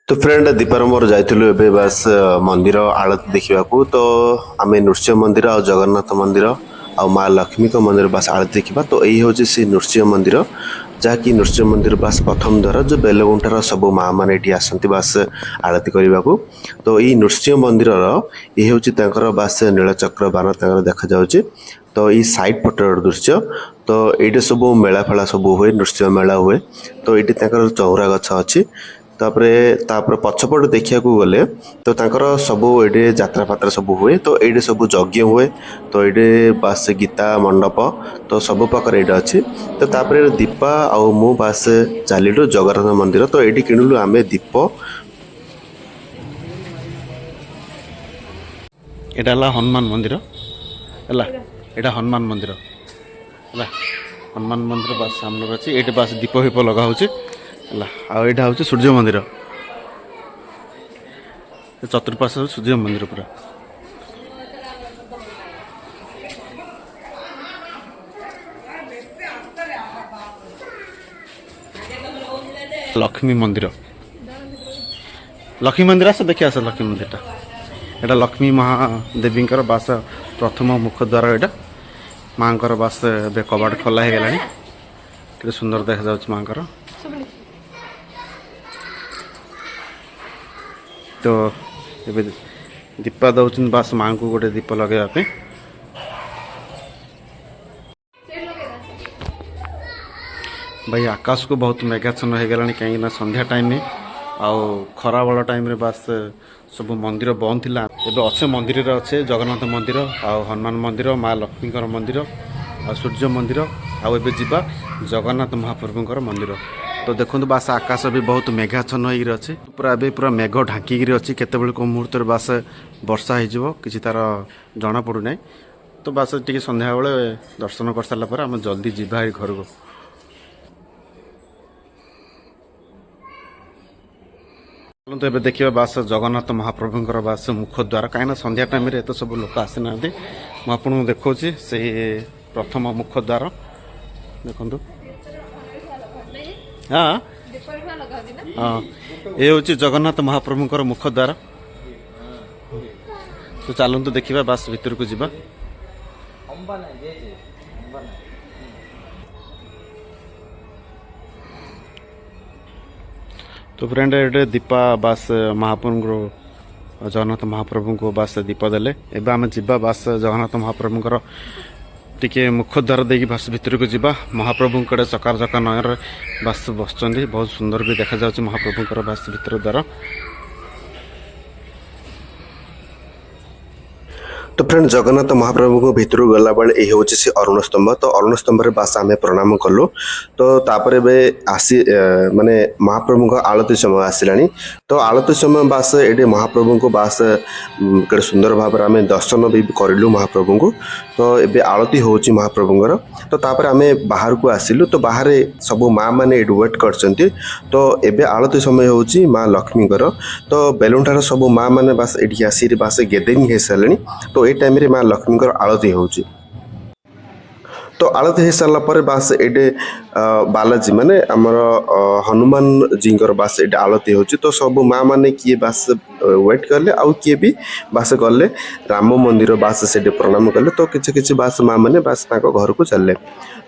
तो फ्रेंड दीपार मोर जाइलु ए बास मंदिर आलती देखा तो आम नृसिंह मंदिर आ जगन्नाथ मंदिर आ माँ लक्ष्मी को मंदिर बास आलती देखा तो यही हूँ से नृसिंह मंदिर जहाँकि नृसिंह मंदिर बास प्रथम द्वार जो बेलगुंठार सब माँ मैंने ये आसती बास आलती करने को तो यही नृसिंह मंदिर ये हूँ बास नीलचक्र बाण देखा जाऊँगी तो ये साइड पटर दृश्य तो ये सब मेला फेला सब हुए नृसिंह मेला हुए तो ये चौरा गछ अच्छी तापर पछपट देखा गले तो तांकर सब ये जात्रा फात्रा सब हुए तो ये सब यज्ञ हुए तो ये बास गीता मंडप तो सब प्रकार ये अच्छी तो तापर दीपा आउ मु बास चलू जगन्नाथ मंदिर तो ये किणुलु आम दीप एटा हनुमान मंदिर है एटा हनुमान मंदिर है हनुमान मंदिर बास सामने अच्छी ये बास दीप हिप लगा हो आईटा हूँ सूर्य मंदिर चतुर्पाश सूर्य मंदिर पूरा लक्ष्मी मंदिर आस देखिए आस लक्ष्मी मंदिर एटा लक्ष्मी महादेवी बास प्रथम मुखद्वार यहाँ माँ बास कबाट खोला हो गला के सुंदर देखा जाऊँ माँ तो ये दीपा दौन बास माँ को गोटे दीप लगे भाई आकाश को बहुत मेघाच्छन्न हो गला कहीं संध्या टाइम आउ खरा बड़ टाइम बास सब मंदिर बंद थिला एबे अच्छे मंदिर अच्छे जगन्नाथ मंदिर आउ हनुमान मंदिर माँ लक्ष्मी मंदिर आ सूर्य मंदिर आउ एबे जीवा जगन्नाथ महाप्रभुंकर मंदिर तो देखो बास आकाश भी बहुत मेघाच्छन्न हो अच्छे पूरा ए पूरा मेघ ढांकी अच्छी केत मुहूर्त बास वर्षा हो कि तार जना पड़ूना तो बास टी संध्या बेले दर्शन कर सारापर आम जल्दी जीवा घर को चलते ए देखिए बास जगन्नाथ महाप्रभुंकर बास मुखद्वार कहीं संध्या टाइम एत सब लोक आसी ना मुझे आपको देखा से प्रथम मुखद्वार देखु हाँ हाँ ये हूँ जगन्नाथ महाप्रभुंकर मुखद्वार तो चलते देखा बास भीतर को जीवा तो फ्रेंड ये दीपा बास महाप्रभु जगन्नाथ महाप्रभु को बास दीप देले एवं आम जीवा बास जगन्नाथ महाप्रभुंकर टिके मुखद्वार देकी बास भीतर को जीवा महाप्रभु कड़े चकार चका नयर बास बसचंदी बहुत सुंदर भी देखा जाउछि महाप्रभुंकर बास भीतर द्वार तो फ्रेंड जगन्नाथ महाप्रभु को भीतर गला बेले ये हूँ से अरुण स्तंभ तो अरुण स्तंभ बास आम प्रणाम कलु तो तापर आसी माने महाप्रभु को आलती समय आसला तो आलती समय बास ये महाप्रभु को बास के सुंदर भाव आम दर्शन भी करूँ महाप्रभु को तो ये आलती हूँ महाप्रभुंर तो तापर आम बाहर को आसिलु तो बाहर सब माँ मैंने वेट कर तो एबे आलती समय हूँ माँ लक्ष्मीकर तो बेलुंठार सब माँ मैंने बास ये आसी बास गेदेरिंग हो सारे तो ये टाइम रे माँ लक्ष्मी आलती होची तो आलती हो सारा पर बास ये बालाजी माने आमर हनुमान जी बास ये आलती होची तो सब माँ मैंने किए बास वेट कले आउ किए भी बास गले राम मंदिर बास से प्रणाम कले तो किसी बास माँ मैंने बास घर को चलले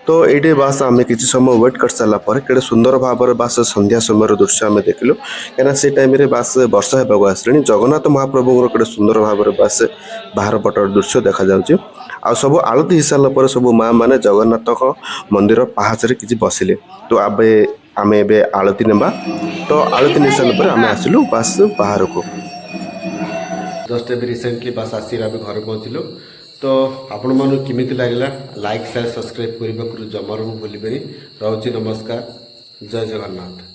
तो ये बास आम कि समय वेट कर सारा पर के सुंदर भाव बास संध्या समय दृश्य आम देखलु कहीं से टाइम बास वर्षा होगा आसले जगन्नाथ महाप्रभु के सुंदर भाव बास बाहर पटर दृश्य देखा जाउछि आ सब आलती हो सारा पर सब माँ मैंने जगन्नाथ मंदिर पहाचरे किसी बसिले तो आबे आम ए आलती नेबा तो आलती नहीं सारा पर आम आसिलु बास बाहर को जस्ट ए रिसेंटली बास आसी घर पहुँचलु तो आपण मानू किमिति लागला लाइक शेयर सब्सक्राइब करने को जमार भूल रोची नमस्कार जय जगन्नाथ।